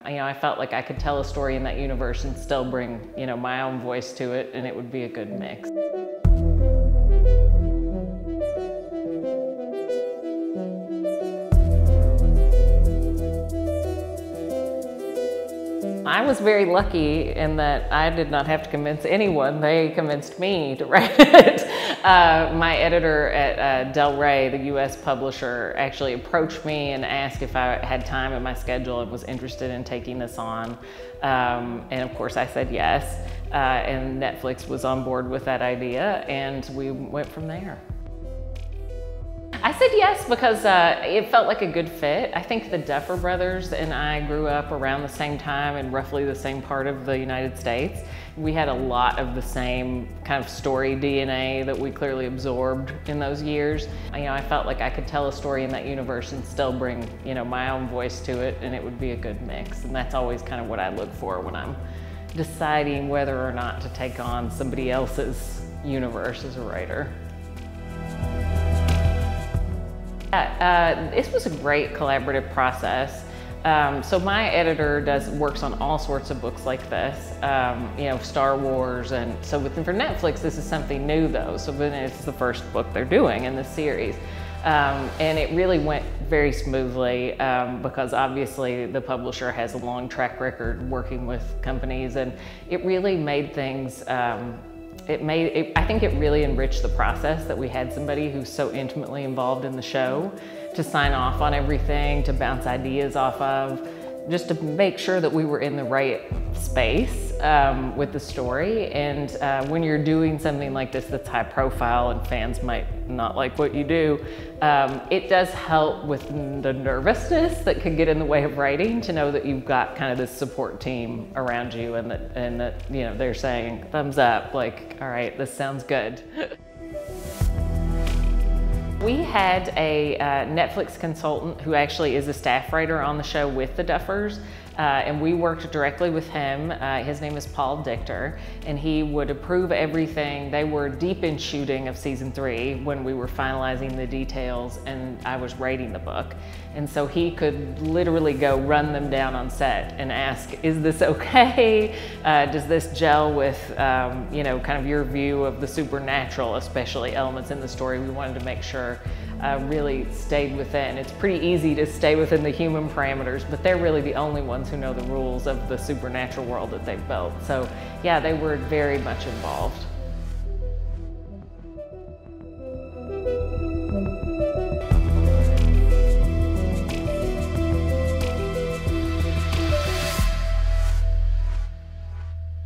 I felt like I could tell a story in that universe and still bring, my own voice to it, and it would be a good mix. I was very lucky in that I did not have to convince anyone. They convinced me to write it. My editor at Del Rey, the US publisher, actually approached me and asked if I had time in my schedule and was interested in taking this on. And of course I said yes. And Netflix was on board with that idea, and we went from there. I said yes because it felt like a good fit. I think the Duffer brothers and I grew up around the same time in roughly the same part of the United States. We had a lot of the same kind of story DNA that we clearly absorbed in those years. I felt like I could tell a story in that universe and still bring, my own voice to it, and it would be a good mix. And that's always kind of what I look for when I'm deciding whether or not to take on somebody else's universe as a writer. This was a great collaborative process. So my editor works on all sorts of books like this, Star Wars, and so for Netflix this is something new though. So then it's the first book they're doing in this series, and it really went very smoothly because obviously the publisher has a long track record working with companies, and it really made things. I think it really enriched the process that we had somebody who's so intimately involved in the show to sign off on everything, to bounce ideas off of, just to make sure that we were in the right space with the story. And when you're doing something like this that's high profile and fans might not like what you do, it does help with the nervousness that could get in the way of writing, to know that you've got kind of this support team around you, and that they're saying thumbs up, like, all right, this sounds good. We had a Netflix consultant who actually is a staff writer on the show with the Duffers, and we worked directly with him. His name is Paul Dichter, and he would approve everything. They were deep in shooting of season 3 when we were finalizing the details, and I was writing the book. And so he could literally go run them down on set and ask, is this okay? Does this gel with, kind of your view of the supernatural, especially elements in the story? We wanted to make sure really stayed within. It's pretty easy to stay within the human parameters, but they're really the only ones who know the rules of the supernatural world that they've built. So yeah, they were very much involved.